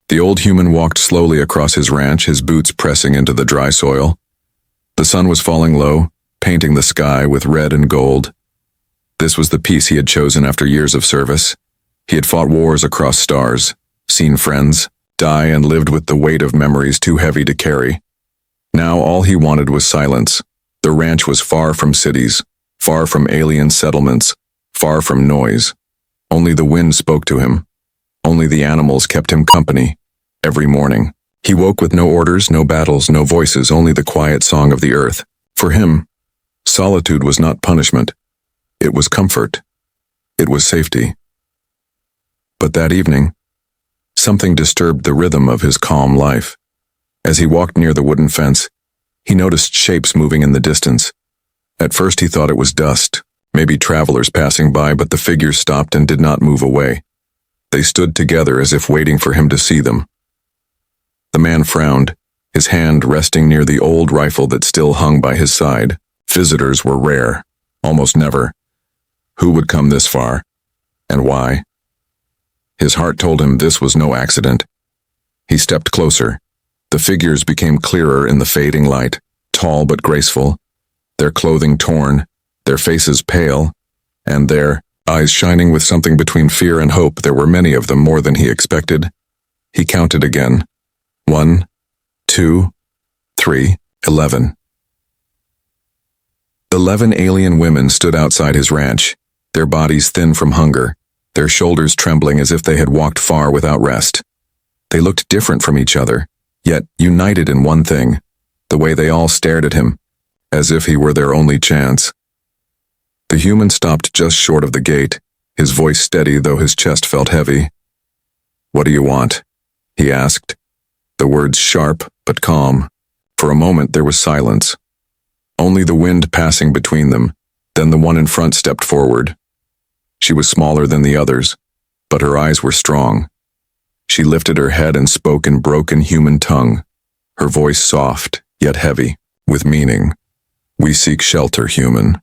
The old human walked slowly across his ranch, his boots pressing into the dry soil. The sun was falling low, painting the sky with red and gold. This was the peace he had chosen after years of service. He had fought wars across stars, seen friends die, and lived with the weight of memories too heavy to carry. Now all he wanted was silence. The ranch was far from cities, far from alien settlements, far from noise. Only the wind spoke to him. Only the animals kept him company. Every morning, he woke with no orders, no battles, no voices, only the quiet song of the earth. For him, solitude was not punishment. It was comfort. It was safety. But that evening, something disturbed the rhythm of his calm life. As he walked near the wooden fence, he noticed shapes moving in the distance. At first he thought it was dust, maybe travelers passing by, but the figures stopped and did not move away. They stood together as if waiting for him to see them. The man frowned, his hand resting near the old rifle that still hung by his side. Visitors were rare, almost never. Who would come this far? And why? His heart told him this was no accident. He stepped closer. The figures became clearer in the fading light, tall but graceful, their clothing torn, their faces pale, and their eyes shining with something between fear and hope. There were many of them, more than he expected. He counted again. 1, 2, 3, 11. 11 alien women stood outside his ranch, their bodies thin from hunger, their shoulders trembling as if they had walked far without rest. They looked different from each other, yet united in one thing, the way they all stared at him, as if he were their only chance. The human stopped just short of the gate, his voice steady though his chest felt heavy. "What do you want?" he asked, the words sharp but calm. For a moment there was silence, only the wind passing between them. Then the one in front stepped forward. She was smaller than the others, but her eyes were strong. She lifted her head and spoke in broken human tongue, her voice soft, yet heavy, with meaning. "We seek shelter, human."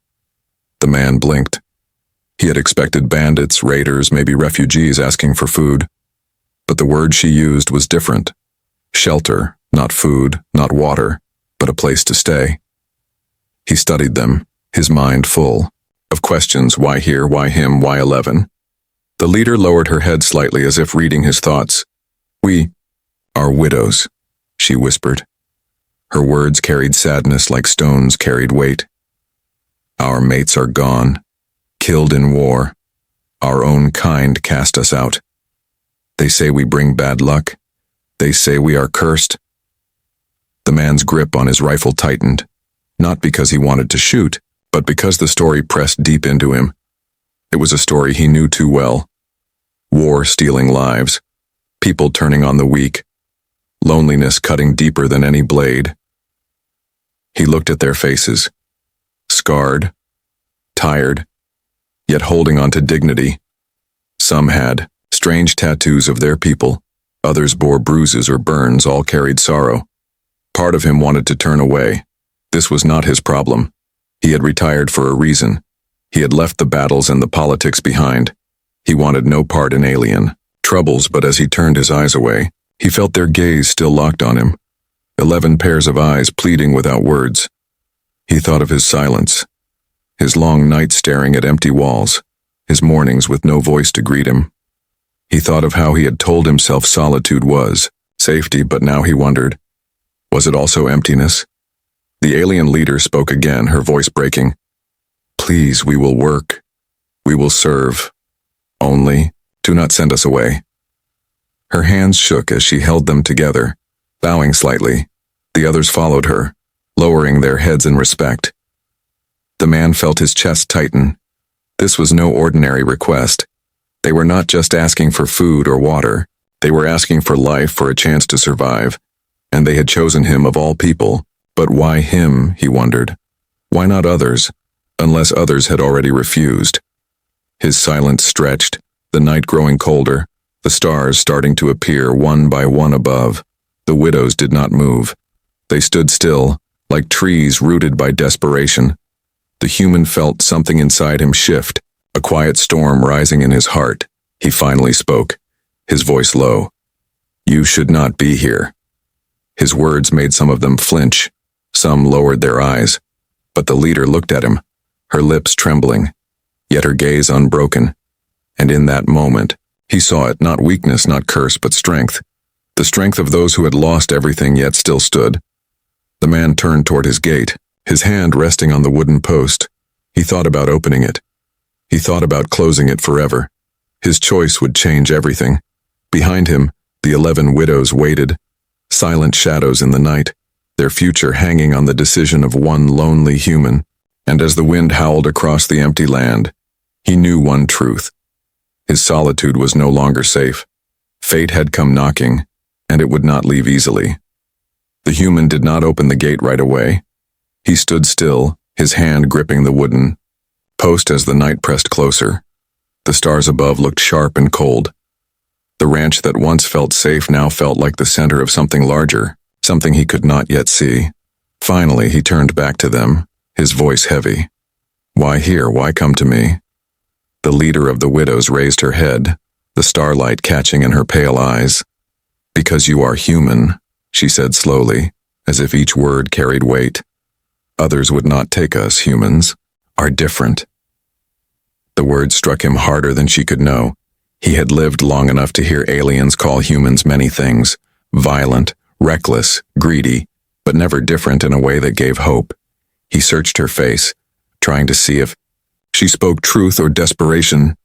The man blinked. He had expected bandits, raiders, maybe refugees asking for food. But the word she used was different. Shelter, not food, not water, but a place to stay. He studied them, his mind full of questions. Why here? Why him? Why 11? The leader lowered her head slightly as if reading his thoughts. "We are widows," she whispered. Her words carried sadness like stones carried weight. "Our mates are gone, killed in war. Our own kind cast us out. They say we bring bad luck. They say we are cursed." The man's grip on his rifle tightened, not because he wanted to shoot, but because the story pressed deep into him. It was a story he knew too well. War stealing lives, people turning on the weak, loneliness cutting deeper than any blade. He looked at their faces, scarred, tired, yet holding on to dignity. Some had strange tattoos of their people, others bore bruises or burns, all carried sorrow. Part of him wanted to turn away. This was not his problem. He had retired for a reason. He had left the battles and the politics behind. He wanted no part in alien troubles, but as he turned his eyes away, he felt their gaze still locked on him. 11 pairs of eyes pleading without words. He thought of his silence, his long nights staring at empty walls, his mornings with no voice to greet him. He thought of how he had told himself solitude was safety, but now he wondered, was it also emptiness? The alien leader spoke again, her voice breaking. "Please, we will work. We will serve. Only, do not send us away." Her hands shook as she held them together, bowing slightly. The others followed her, lowering their heads in respect. The man felt his chest tighten. This was no ordinary request. They were not just asking for food or water. They were asking for life, for a chance to survive. And they had chosen him of all people. But why him, he wondered. Why not others, unless others had already refused? His silence stretched, the night growing colder, the stars starting to appear one by one above. The widows did not move. They stood still, like trees rooted by desperation. The human felt something inside him shift, a quiet storm rising in his heart. He finally spoke, his voice low. You should not be here. His words made some of them flinch. Some lowered their eyes. But the leader looked at him, her lips trembling, yet her gaze unbroken. And in that moment, he saw it, not weakness, not curse, but strength. The strength of those who had lost everything yet still stood. The man turned toward his gate, his hand resting on the wooden post. He thought about opening it. He thought about closing it forever. His choice would change everything. Behind him, the 11 widows waited, silent shadows in the night, their future hanging on the decision of one lonely human. And as the wind howled across the empty land, he knew one truth. His solitude was no longer safe. Fate had come knocking, and it would not leave easily. The human did not open the gate right away. He stood still, his hand gripping the wooden post as the night pressed closer. The stars above looked sharp and cold. The ranch that once felt safe now felt like the center of something larger, something he could not yet see. Finally, he turned back to them, his voice heavy. Why here? Why come to me? The leader of the widows raised her head, the starlight catching in her pale eyes. Because you are human, she said slowly, as if each word carried weight. Others would not take us, humans, are different. The words struck him harder than she could know. He had lived long enough to hear aliens call humans many things, violent, reckless, greedy, but never different in a way that gave hope. He searched her face, trying to see if she spoke truth or desperation.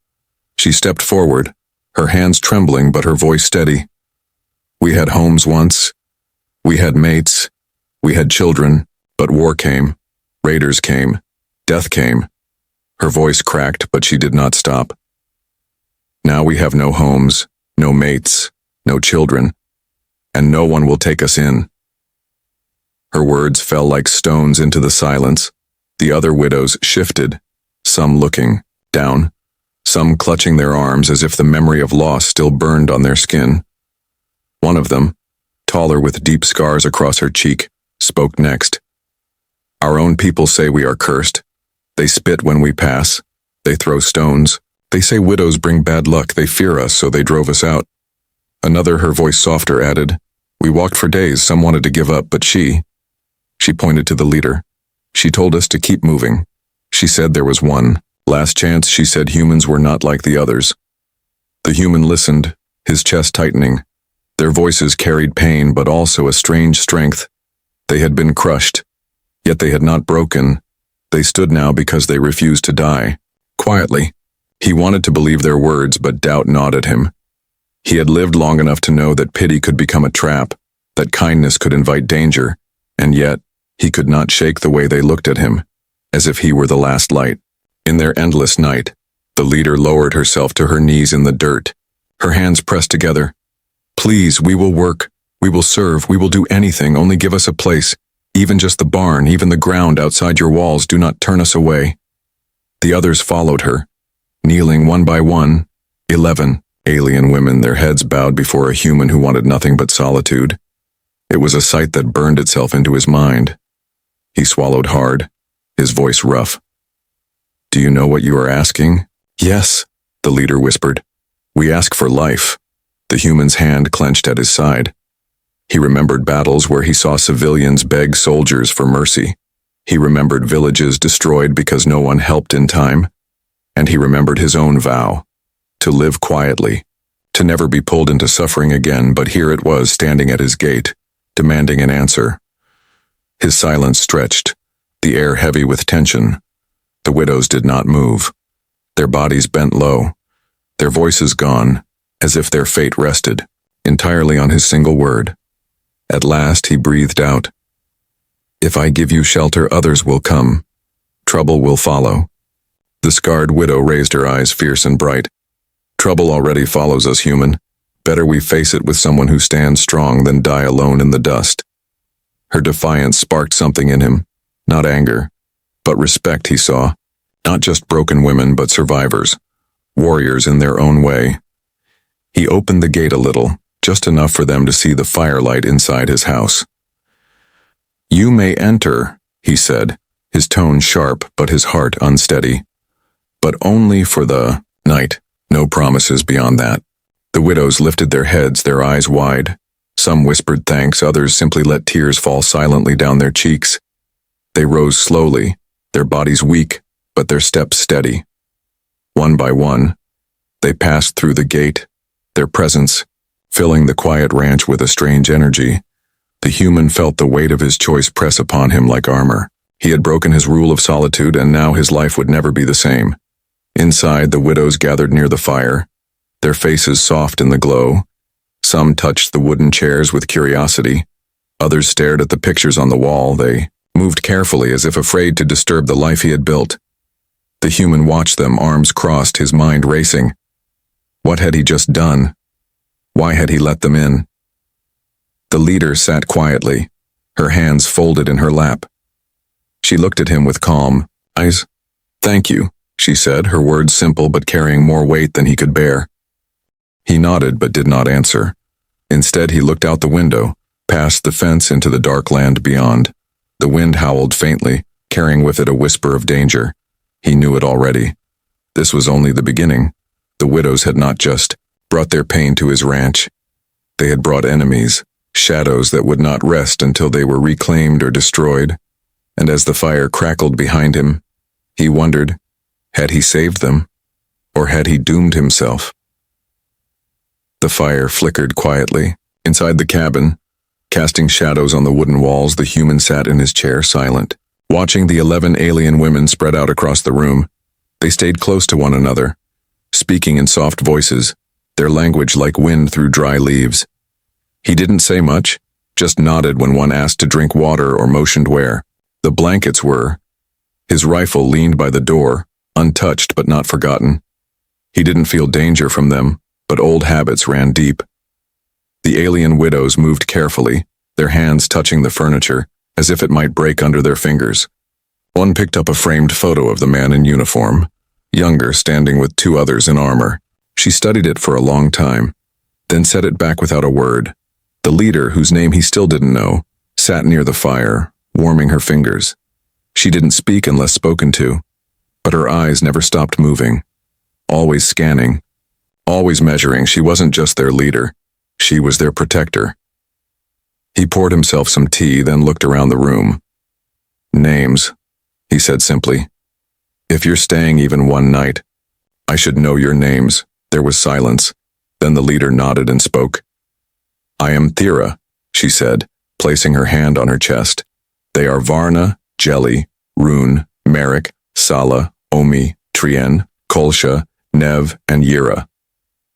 She stepped forward, her hands trembling but her voice steady. We had homes once. We had mates. We had children, but war came. Raiders came. Death came. Her voice cracked, but she did not stop. Now we have no homes, no mates, no children, and no one will take us in. Her words fell like stones into the silence. The other widows shifted, some looking down, some clutching their arms as if the memory of loss still burned on their skin. One of them, taller with deep scars across her cheek, spoke next. Our own people say we are cursed. They spit when we pass. They throw stones. They say widows bring bad luck. They fear us, so they drove us out. Another, her voice softer, added, We walked for days. Some wanted to give up, but she pointed to the leader. She told us to keep moving. She said there was one last chance. She said humans were not like the others. The human listened, his chest tightening. Their voices carried pain, but also a strange strength. They had been crushed, yet they had not broken. They stood now because they refused to die. Quietly. He wanted to believe their words, but doubt gnawed at him. He had lived long enough to know that pity could become a trap, that kindness could invite danger, and yet he could not shake the way they looked at him, as if he were the last light. In their endless night, the leader lowered herself to her knees in the dirt, her hands pressed together. Please, we will work, we will serve, we will do anything, only give us a place, even just the barn, even the ground outside your walls, do not turn us away. The others followed her, kneeling one by one, 11 alien women, their heads bowed before a human who wanted nothing but solitude. It was a sight that burned itself into his mind. He swallowed hard, his voice rough. Do you know what you are asking? Yes, the leader whispered. We ask for life. The human's hand clenched at his side. He remembered battles where he saw civilians beg soldiers for mercy. He remembered villages destroyed because no one helped in time. And he remembered his own vow, to live quietly, to never be pulled into suffering again, but here it was standing at his gate, demanding an answer. His silence stretched, the air heavy with tension. The widows did not move. Their bodies bent low, their voices gone, as if their fate rested, entirely on his single word. At last he breathed out, If I give you shelter, others will come. Trouble will follow. The scarred widow raised her eyes fierce and bright. Trouble already follows us, human. Better we face it with someone who stands strong than die alone in the dust. Her defiance sparked something in him, not anger, but respect he saw. Not just broken women, but survivors, warriors in their own way. He opened the gate a little, just enough for them to see the firelight inside his house. You may enter, he said, his tone sharp but his heart unsteady. But only for the night, no promises beyond that. The widows lifted their heads, their eyes wide. Some whispered thanks, others simply let tears fall silently down their cheeks. They rose slowly, their bodies weak, but their steps steady. One by one, they passed through the gate, their presence filling the quiet ranch with a strange energy. The human felt the weight of his choice press upon him like armor. He had broken his rule of solitude, and now his life would never be the same. Inside, the widows gathered near the fire, their faces soft in the glow. Some touched the wooden chairs with curiosity. Others stared at the pictures on the wall. They moved carefully, as if afraid to disturb the life he had built. The human watched them, arms crossed, his mind racing. What had he just done? Why had he let them in? The leader sat quietly, her hands folded in her lap. She looked at him with calm eyes. "Thank you," she said, her words simple but carrying more weight than he could bear. He nodded but did not answer. Instead, he looked out the window, past the fence into the dark land beyond. The wind howled faintly, carrying with it a whisper of danger. He knew it already. This was only the beginning. The widows had not just brought their pain to his ranch. They had brought enemies, shadows that would not rest until they were reclaimed or destroyed. And as the fire crackled behind him, he wondered, had he saved them, or had he doomed himself? The fire flickered quietly. Inside the cabin, casting shadows on the wooden walls, the human sat in his chair, silent, watching the 11 alien women spread out across the room. They stayed close to one another, speaking in soft voices, their language like wind through dry leaves. He didn't say much, just nodded when one asked to drink water or motioned where. The blankets were. His rifle leaned by the door, untouched but not forgotten. He didn't feel danger from them, but old habits ran deep. The alien widows moved carefully, their hands touching the furniture, as if it might break under their fingers. One picked up a framed photo of the man in uniform, younger, standing with 2 others in armor. She studied it for a long time, then set it back without a word. The leader, whose name he still didn't know, sat near the fire, warming her fingers. She didn't speak unless spoken to, but her eyes never stopped moving, always scanning, always measuring. She wasn't just their leader, she was their protector. He poured himself some tea, then looked around the room. "Names," he said simply. "If you're staying even one night, I should know your names." There was silence. Then the leader nodded and spoke. "I am Thera," she said, placing her hand on her chest. "They are Varna, Jelly, Rune, Merrick, Sala, Omi, Trien, Kolsha, Nev, and Yira."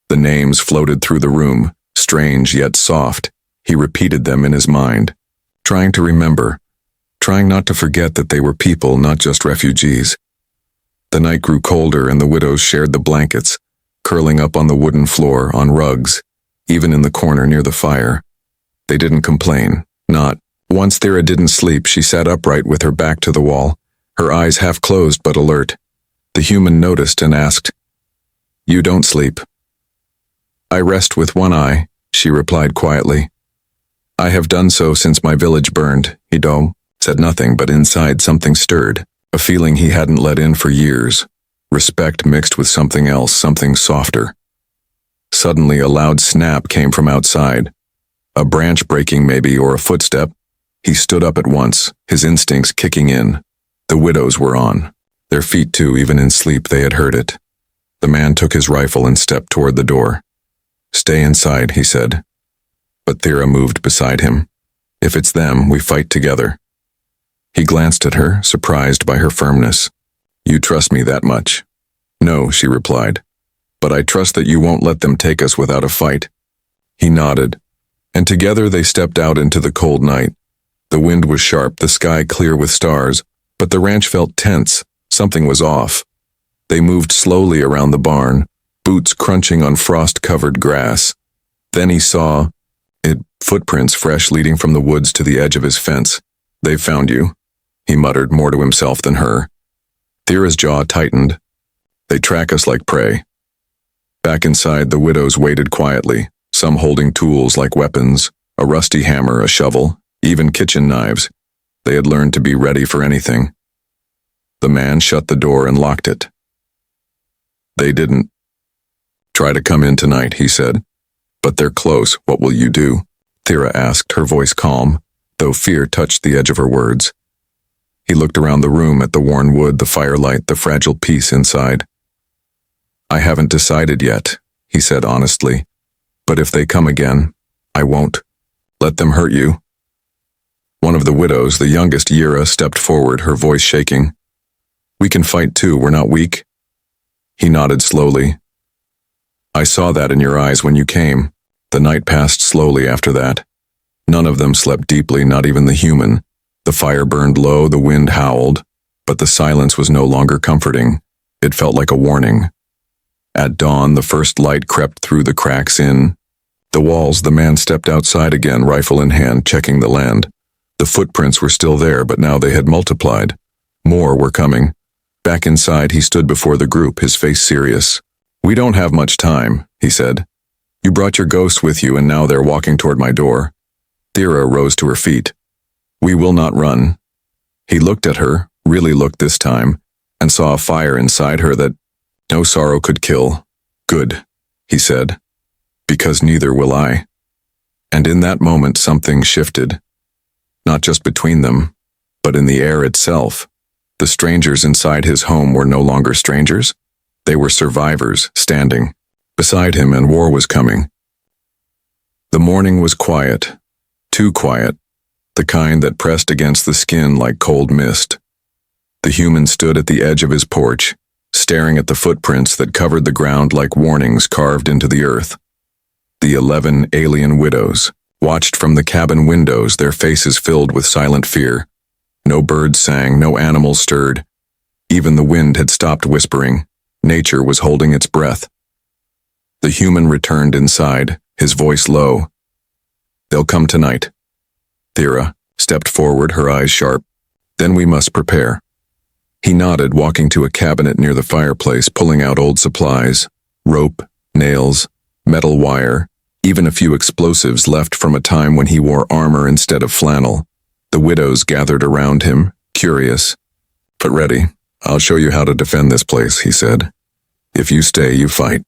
The names floated through the room, strange yet soft. He repeated them in his mind, trying to remember, trying not to forget that they were people, not just refugees. The night grew colder and the widows shared the blankets, curling up on the wooden floor, on rugs, even in the corner near the fire. They didn't complain, not. Once Thera didn't sleep, she sat upright with her back to the wall, her eyes half closed but alert. The human noticed and asked, "You don't sleep?" "I rest with one eye," she replied quietly. "I have done so since my village burned." Hidom said nothing, but inside something stirred, a feeling he hadn't let in for years, respect mixed with something else, something softer. Suddenly a loud snap came from outside, a branch breaking maybe, or a footstep. He stood up at once, his instincts kicking in. The widows were on, their feet too, even in sleep they had heard it. The man took his rifle and stepped toward the door. "Stay inside," he said. But Thera moved beside him. "If it's them, we fight together." He glanced at her, surprised by her firmness. "You trust me that much?" "No," she replied. "But I trust that you won't let them take us without a fight." He nodded, and together they stepped out into the cold night. The wind was sharp, the sky clear with stars, but the ranch felt tense. Something was off. They moved slowly around the barn, boots crunching on frost-covered grass. Then he saw footprints fresh leading from the woods to the edge of his fence. "They've found you," he muttered, more to himself than her. Thera's jaw tightened. "They track us like prey." Back inside, the widows waited quietly, some holding tools like weapons, a rusty hammer, a shovel, even kitchen knives. They had learned to be ready for anything. The man shut the door and locked it. They didn't. Try to come in tonight, he said. But they're close, what will you do? Thera asked, her voice calm, though fear touched the edge of her words. He looked around the room at the worn wood, the firelight, the fragile peace inside. I haven't decided yet, he said honestly. But if they come again, I won't let them hurt you. One of the widows, the youngest Yira, stepped forward, her voice shaking. We can fight too, we're not weak. He nodded slowly. I saw that in your eyes when you came. The night passed slowly after that. None of them slept deeply, not even the human. The fire burned low, the wind howled, but the silence was no longer comforting. It felt like a warning. At dawn, the first light crept through the cracks in the walls. The man stepped outside again, rifle in hand, checking the land. The footprints were still there, but now they had multiplied. More were coming. Back inside, he stood before the group, his face serious. We don't have much time, he said. You brought your ghosts with you, and now they're walking toward my door. Thera rose to her feet. We will not run. He looked at her, really looked this time, and saw a fire inside her that no sorrow could kill. Good, he said, because neither will I. And in that moment something shifted. Not just between them, but in the air itself. The strangers inside his home were no longer strangers. They were survivors, standing beside him, and war was coming. The morning was quiet, too quiet, the kind that pressed against the skin like cold mist. The human stood at the edge of his porch, staring at the footprints that covered the ground like warnings carved into the earth. The 11 alien widows watched from the cabin windows, their faces filled with silent fear. No birds sang, no animals stirred. Even the wind had stopped whispering. Nature was holding its breath. The human returned inside, his voice low. They'll come tonight. Thera stepped forward, her eyes sharp. Then we must prepare. He nodded, walking to a cabinet near the fireplace, pulling out old supplies, rope, nails, metal wire, even a few explosives left from a time when he wore armor instead of flannel. The widows gathered around him, curious. But ready. I'll show you how to defend this place, he said. If you stay, you fight.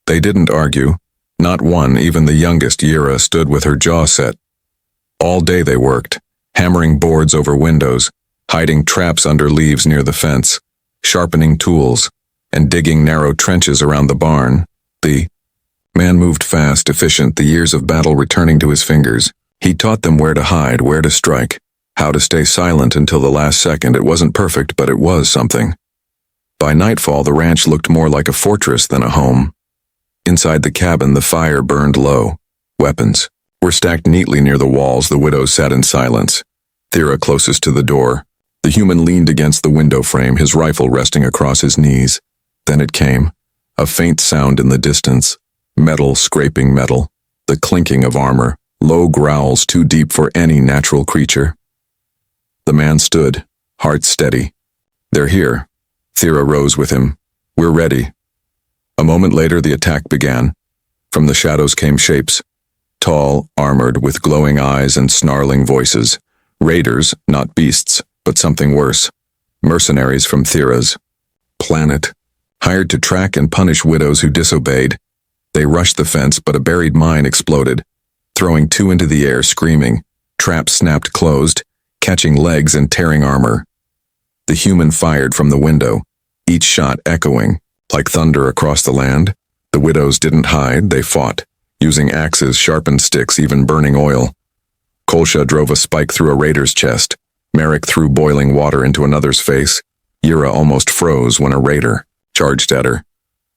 They didn't argue. Not one, even the youngest Yira, stood with her jaw set. All day they worked, hammering boards over windows, hiding traps under leaves near the fence, sharpening tools, and digging narrow trenches around the barn. The man moved fast, efficient, the years of battle returning to his fingers. He taught them where to hide, where to strike, how to stay silent until the last second. It wasn't perfect, but it was something. By nightfall, the ranch looked more like a fortress than a home. Inside the cabin, the fire burned low. Weapons were stacked neatly near the walls. The widows sat in silence. Thera closest to the door. The human leaned against the window frame, his rifle resting across his knees. Then it came. A faint sound in the distance. Metal scraping metal. The clinking of armor. Low growls too deep for any natural creature. The man stood, heart steady. They're here. Thera rose with him. We're ready. A moment later, the attack began. From the shadows came shapes. Tall, armored, with glowing eyes and snarling voices. Raiders, not beasts, but something worse. Mercenaries from Thera's planet, hired to track and punish widows who disobeyed. They rushed the fence, but a buried mine exploded, throwing two into the air, screaming. Traps snapped closed, catching legs and tearing armor. The human fired from the window, each shot echoing like thunder across the land. The widows didn't hide, they fought, using axes, sharpened sticks, even burning oil. Kolsha drove a spike through a raider's chest. Merrick threw boiling water into another's face. Yira almost froze when a raider charged at her.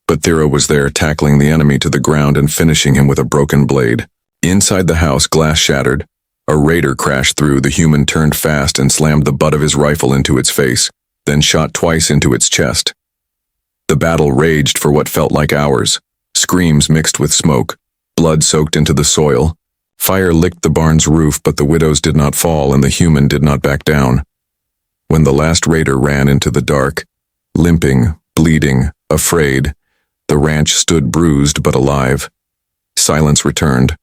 But Thera was there, tackling the enemy to the ground and finishing him with a broken blade. Inside the house, glass shattered. A raider crashed through. The human turned fast and slammed the butt of his rifle into its face, then shot twice into its chest. The battle raged for what felt like hours. Screams mixed with smoke. Blood soaked into the soil. Fire licked the barn's roof, but the widows did not fall and the human did not back down. When the last raider ran into the dark, limping, bleeding, afraid, the ranch stood bruised but alive. Silence returned,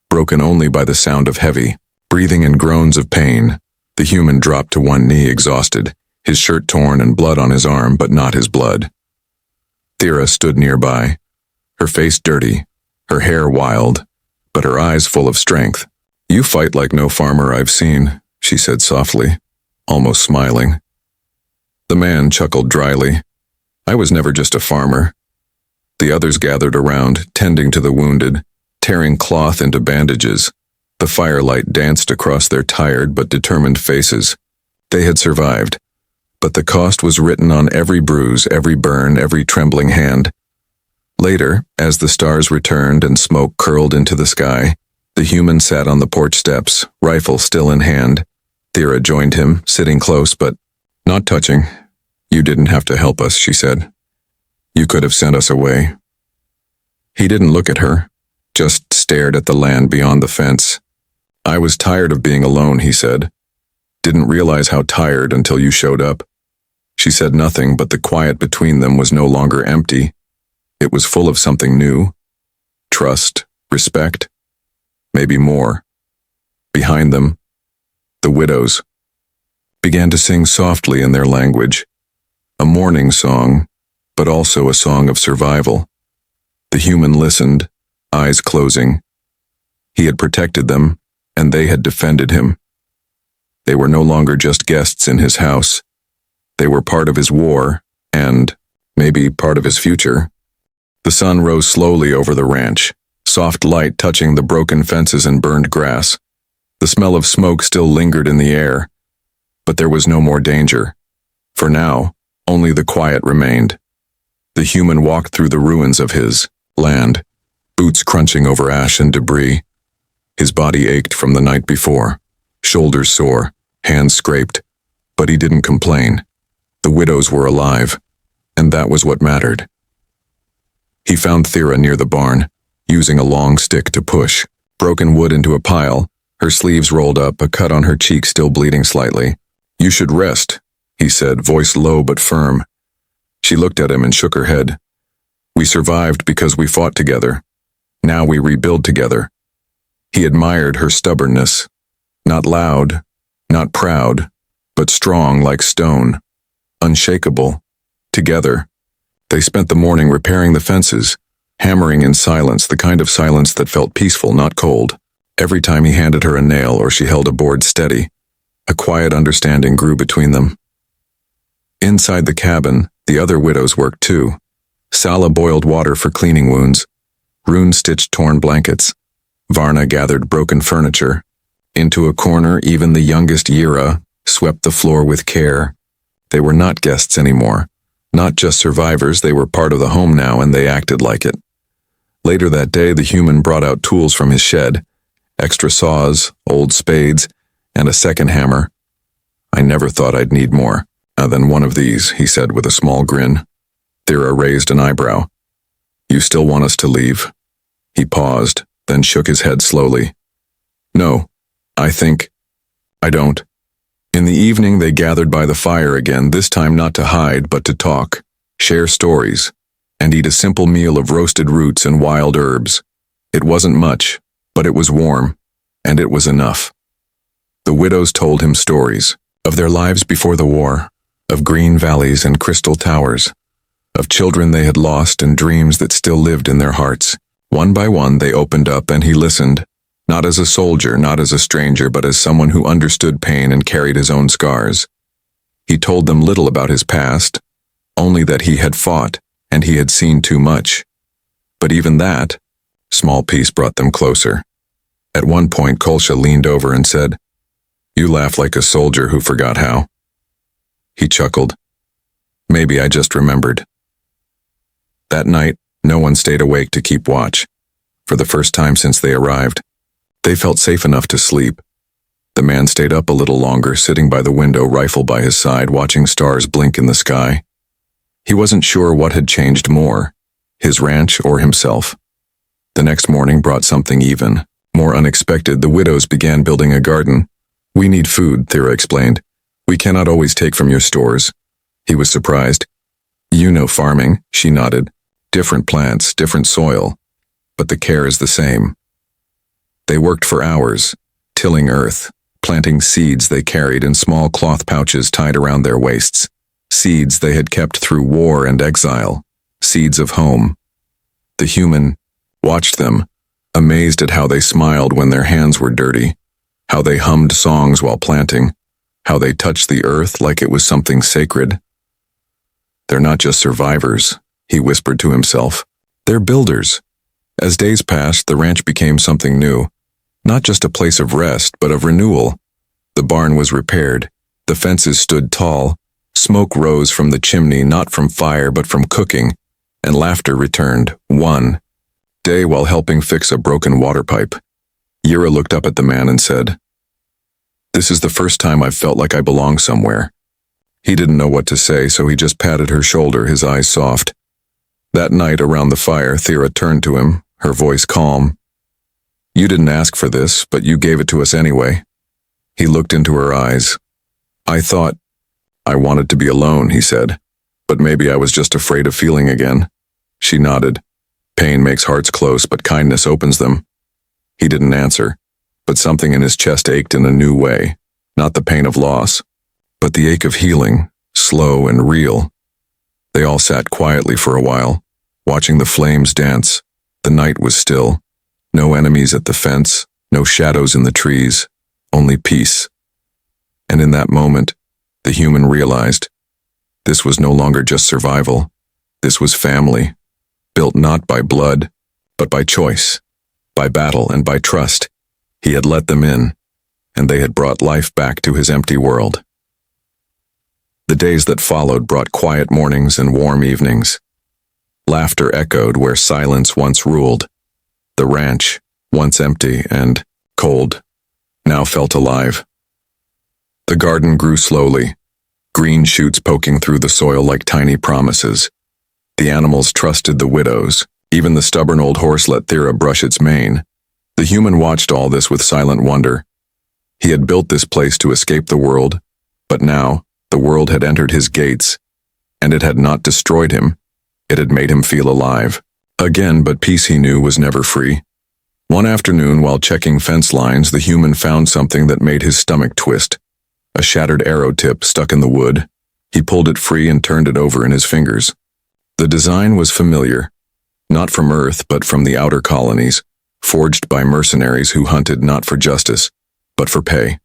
broken only by the sound of heavy breathing and groans of pain. The human dropped to one knee, exhausted, his shirt torn and blood on his arm, but not his blood. Thera stood nearby, her face dirty, her hair wild, but her eyes full of strength. "You fight like no farmer I've seen," she said softly, almost smiling. The man chuckled dryly. "I was never just a farmer." The others gathered around, tending to the wounded, tearing cloth into bandages. The firelight danced across their tired but determined faces. They had survived, but the cost was written on every bruise, every burn, every trembling hand. Later, as the stars returned and smoke curled into the sky, the human sat on the porch steps, rifle still in hand. Thera joined him, sitting close but not touching. "You didn't have to help us," she said. "You could have sent us away." He didn't look at her, just stared at the land beyond the fence. "I was tired of being alone," he said. "Didn't realize how tired until you showed up." She said nothing, but the quiet between them was no longer empty. It was full of something new. Trust, respect, maybe more. Behind them, the widows began to sing softly in their language, a mourning song, but also a song of survival. The human listened, eyes closing. He had protected them, and they had defended him. They were no longer just guests in his house. They were part of his war, and maybe part of his future. The sun rose slowly over the ranch, soft light touching the broken fences and burned grass. The smell of smoke still lingered in the air, but there was no more danger. For now, only the quiet remained. The human walked through the ruins of his land, boots crunching over ash and debris. His body ached from the night before, shoulders sore, hands scraped, but he didn't complain. The widows were alive, and that was what mattered. He found Thera near the barn, using a long stick to push broken wood into a pile, her sleeves rolled up, a cut on her cheek still bleeding slightly. "You should rest," he said, voice low but firm. She looked at him and shook her head. "We survived because we fought together. Now we rebuild together." He admired her stubbornness. Not loud, not proud, but strong like stone, unshakable. Together, they spent the morning repairing the fences, hammering in silence, the kind of silence that felt peaceful, not cold. Every time he handed her a nail or she held a board steady, a quiet understanding grew between them. Inside the cabin, the other widows worked too. Sala boiled water for cleaning wounds. Rune stitched torn blankets. Varna gathered broken furniture. Into a corner, even the youngest Yira swept the floor with care. They were not guests anymore. Not just survivors, they were part of the home now, and they acted like it. Later that day, the human brought out tools from his shed, extra saws, old spades, and a second hammer. "I never thought I'd need more than one of these," he said with a small grin. Thera raised an eyebrow. "You still want us to leave?" He paused, then shook his head slowly. "No, I don't." In the evening, they gathered by the fire again, this time not to hide, but to talk, share stories, and eat a simple meal of roasted roots and wild herbs. It wasn't much, but it was warm, and it was enough. The widows told him stories of their lives before the war, of green valleys and crystal towers, of children they had lost and dreams that still lived in their hearts. One by one, they opened up, and he listened. Not as a soldier, not as a stranger, but as someone who understood pain and carried his own scars. He told them little about his past, only that he had fought, and he had seen too much. But even that small piece brought them closer. At one point, Kolsha leaned over and said, "You laugh like a soldier who forgot how." He chuckled. "Maybe I just remembered." That night, no one stayed awake to keep watch. For the first time since they arrived, they felt safe enough to sleep. The man stayed up a little longer, sitting by the window, rifle by his side, watching stars blink in the sky. He wasn't sure what had changed more, his ranch or himself. The next morning brought something even more unexpected. The widows began building a garden. "We need food," Thera explained. "We cannot always take from your stores." He was surprised. "You know farming," she nodded. "Different plants, different soil, but the care is the same." They worked for hours, tilling earth, planting seeds they carried in small cloth pouches tied around their waists, seeds they had kept through war and exile, seeds of home. The human watched them, amazed at how they smiled when their hands were dirty, how they hummed songs while planting, how they touched the earth like it was something sacred. They're not just survivors, he whispered to himself. They're builders. As days passed, the ranch became something new. Not just a place of rest, but of renewal. The barn was repaired. The fences stood tall. Smoke rose from the chimney, not from fire, but from cooking, and laughter returned, one day while helping fix a broken water pipe. Yura looked up at the man and said, "This is the first time I've felt like I belong somewhere." He didn't know what to say, so he just patted her shoulder, his eyes soft. That night around the fire, Thera turned to him, her voice calm. "You didn't ask for this, but you gave it to us anyway." He looked into her eyes. "I thought I wanted to be alone," he said, "but maybe I was just afraid of feeling again." She nodded. Pain makes hearts close, but kindness opens them. He didn't answer, but something in his chest ached in a new way, not the pain of loss, but the ache of healing, slow and real. They all sat quietly for a while, watching the flames dance. The night was still. No enemies at the fence, no shadows in the trees, only peace. And in that moment, the human realized this was no longer just survival. This was family, built not by blood, but by choice, by battle and by trust. He had let them in, and they had brought life back to his empty world. The days that followed brought quiet mornings and warm evenings. Laughter echoed where silence once ruled. The ranch, once empty and cold, now felt alive. The garden grew slowly, green shoots poking through the soil like tiny promises. The animals trusted the widows. Even the stubborn old horse let Thera brush its mane. The human watched all this with silent wonder. He had built this place to escape the world, but now the world had entered his gates, and it had not destroyed him. It had made him feel alive. Again, but peace, he knew, was never free. One afternoon, while checking fence lines, the human found something that made his stomach twist. A shattered arrow tip stuck in the wood. He pulled it free and turned it over in his fingers. The design was familiar, not from Earth, but from the outer colonies, forged by mercenaries who hunted not for justice, but for pay.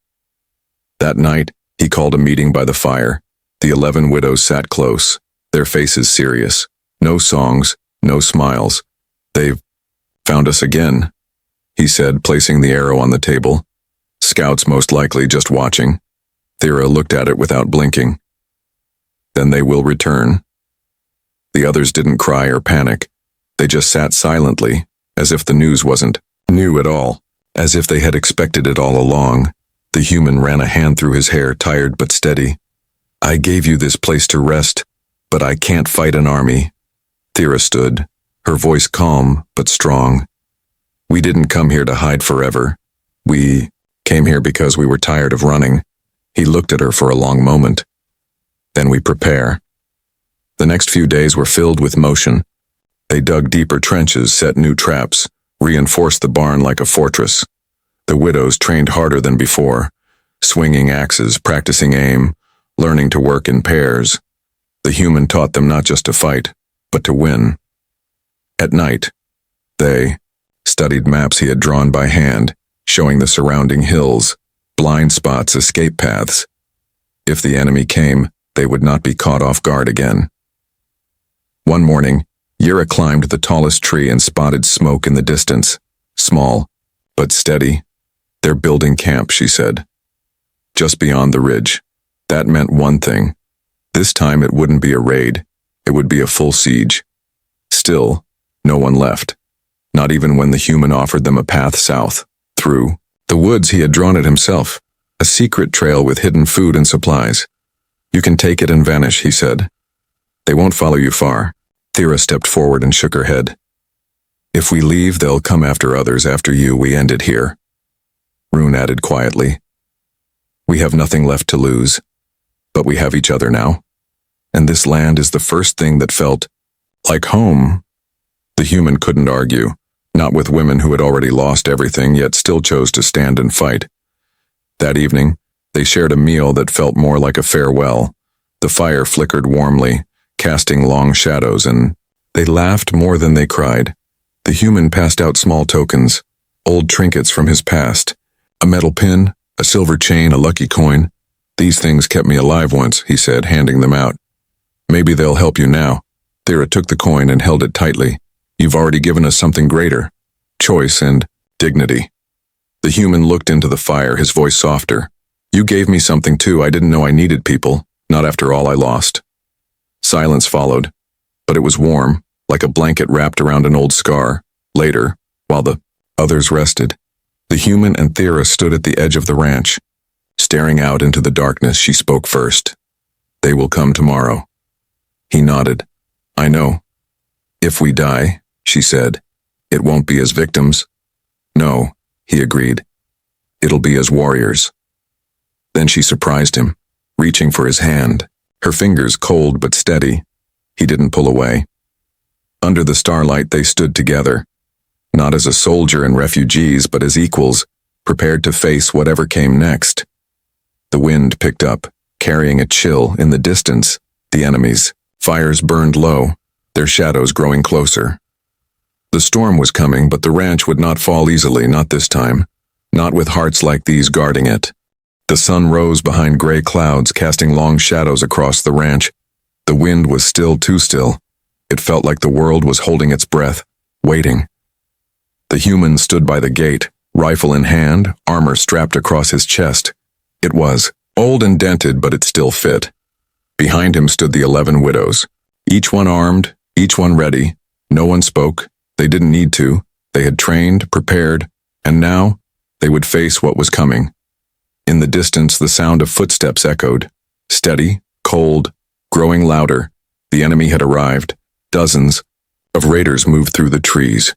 That night, he called a meeting by the fire. The 11 widows sat close, their faces serious. No songs, no smiles. "They've found us again," he said, placing the arrow on the table. "Scouts most likely just watching." Thera looked at it without blinking. "Then they will return." The others didn't cry or panic. They just sat silently, as if the news wasn't new at all, as if they had expected it all along. The human ran a hand through his hair, tired but steady. "I gave you this place to rest, but I can't fight an army." Thera stood, her voice calm but strong. "We didn't come here to hide forever. We came here because we were tired of running." He looked at her for a long moment. "Then we prepare." The next few days were filled with motion. They dug deeper trenches, set new traps, reinforced the barn like a fortress. The widows trained harder than before, swinging axes, practicing aim, learning to work in pairs. The human taught them not just to fight, but to win. At night, they studied maps he had drawn by hand, showing the surrounding hills, blind spots, escape paths. If the enemy came, they would not be caught off guard again. One morning, Yura climbed the tallest tree and spotted smoke in the distance. Small, but steady. "They're building camp," she said. Just beyond the ridge. That meant one thing. This time it wouldn't be a raid. It would be a full siege. Still, no one left. Not even when the human offered them a path south, through the woods he had drawn it himself. A secret trail with hidden food and supplies. "You can take it and vanish," he said. "They won't follow you far." Thera stepped forward and shook her head. "If we leave, they'll come after others. After you, we end it here." Rune added quietly, "We have nothing left to lose, but we have each other now. And this land is the first thing that felt like home." The human couldn't argue, not with women who had already lost everything yet still chose to stand and fight. That evening, they shared a meal that felt more like a farewell. The fire flickered warmly, casting long shadows, and they laughed more than they cried. The human passed out small tokens, old trinkets from his past. A metal pin, a silver chain, a lucky coin. These things kept me alive once, he said, handing them out. Maybe they'll help you now. Thera took the coin and held it tightly. You've already given us something greater. Choice and dignity. The human looked into the fire, his voice softer. You gave me something too. I didn't know I needed people, not after all I lost. Silence followed, but it was warm, like a blanket wrapped around an old scar. Later, while the others rested, the human and Thera stood at the edge of the ranch. Staring out into the darkness, she spoke first. They will come tomorrow. He nodded. I know. If we die, she said, it won't be as victims. No, he agreed. It'll be as warriors. Then she surprised him, reaching for his hand, her fingers cold but steady. He didn't pull away. Under the starlight they stood together, not as a soldier and refugees, but as equals, prepared to face whatever came next. The wind picked up, carrying a chill. In the distance, the enemies. Fires burned low, their shadows growing closer. The storm was coming, but the ranch would not fall easily, not this time. Not with hearts like these guarding it. The sun rose behind gray clouds, casting long shadows across the ranch. The wind was still too still. It felt like the world was holding its breath, waiting. The human stood by the gate, rifle in hand, armor strapped across his chest. It was old and dented, but it still fit. Behind him stood the 11 widows, each one armed, each one ready. No one spoke. They didn't need to. They had trained, prepared, and now they would face what was coming. In the distance, the sound of footsteps echoed. Steady, cold, growing louder. The enemy had arrived. Dozens of raiders moved through the trees.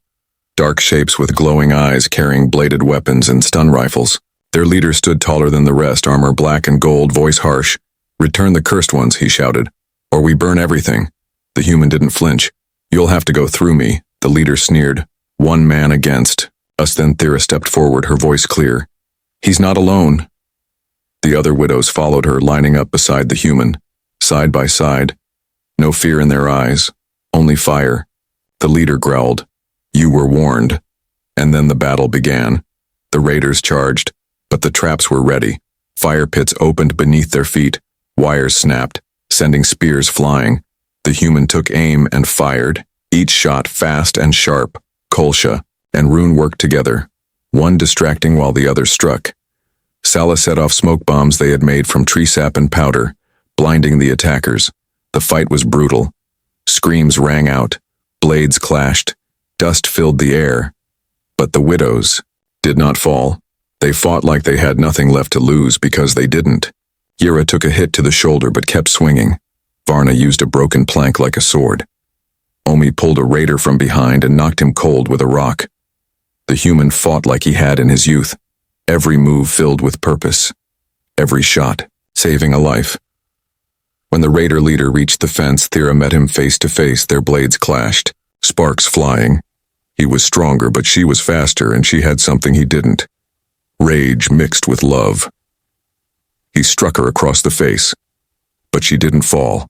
Dark shapes with glowing eyes carrying bladed weapons and stun rifles. Their leader stood taller than the rest, armor black and gold, voice harsh. Return the cursed ones, he shouted, or we burn everything. The human didn't flinch. You'll have to go through me, the leader sneered. One man against us. Then Thera stepped forward, her voice clear. He's not alone. The other widows followed her, lining up beside the human, side by side. No fear in their eyes, only fire. The leader growled, you were warned. And then the battle began. The raiders charged, but the traps were ready. Fire pits opened beneath their feet. Wires snapped, sending spears flying. The human took aim and fired, each shot fast and sharp. Kolsha and Rune worked together, one distracting while the other struck. Sala set off smoke bombs they had made from tree sap and powder, blinding the attackers. The fight was brutal. Screams rang out, blades clashed, dust filled the air. But the widows did not fall. They fought like they had nothing left to lose because they didn't. Yira took a hit to the shoulder but kept swinging. Varna used a broken plank like a sword. Omi pulled a raider from behind and knocked him cold with a rock. The human fought like he had in his youth, every move filled with purpose, every shot saving a life. When the raider leader reached the fence, Thera met him face to face. Their blades clashed, sparks flying. He was stronger, but she was faster, and she had something he didn't. Rage mixed with love. He struck her across the face, but she didn't fall.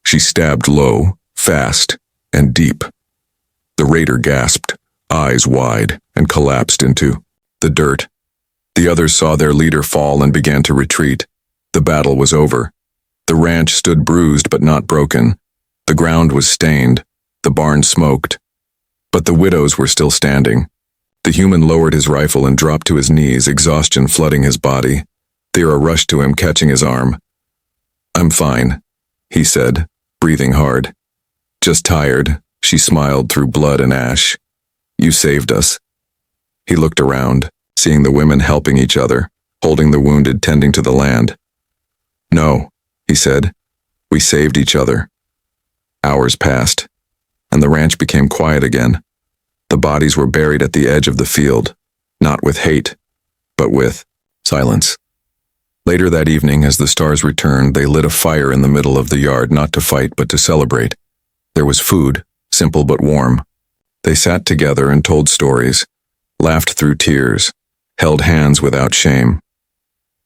She stabbed low, fast, and deep. The raider gasped, eyes wide, and collapsed into the dirt. The others saw their leader fall and began to retreat. The battle was over. The ranch stood bruised but not broken. The ground was stained. The barn smoked. But the widows were still standing. The human lowered his rifle and dropped to his knees, exhaustion flooding his body. Thera rushed to him, catching his arm. I'm fine, he said, breathing hard. Just tired, she smiled through blood and ash. You saved us. He looked around, seeing the women helping each other, holding the wounded, tending to the land. No, he said. We saved each other. Hours passed, and the ranch became quiet again. The bodies were buried at the edge of the field, not with hate, but with silence. Later that evening, as the stars returned, they lit a fire in the middle of the yard, not to fight, but to celebrate. There was food, simple but warm. They sat together and told stories, laughed through tears, held hands without shame.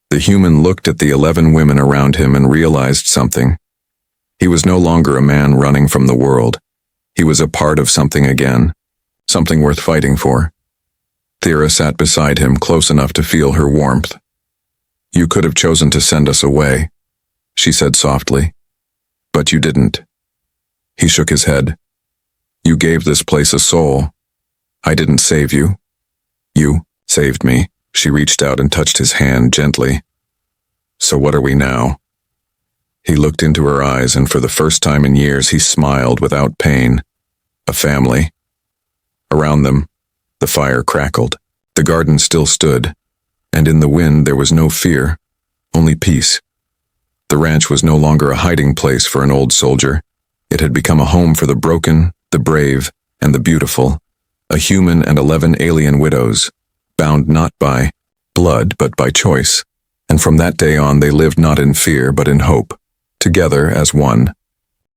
The human looked at the 11 women around him and realized something. He was no longer a man running from the world. He was a part of something again, something worth fighting for. Thera sat beside him, close enough to feel her warmth. "You could have chosen to send us away," she said softly. "But you didn't." He shook his head. "You gave this place a soul. I didn't save you. You saved me." She reached out and touched his hand gently. "So what are we now?" He looked into her eyes, and for the first time in years he smiled without pain. A family. Around them, the fire crackled. The garden still stood, and in the wind there was no fear, only peace. The ranch was no longer a hiding place for an old soldier. It had become a home for the broken, the brave, and the beautiful. A human and 11 alien widows, bound not by blood but by choice. And from that day on they lived not in fear but in hope, together as one.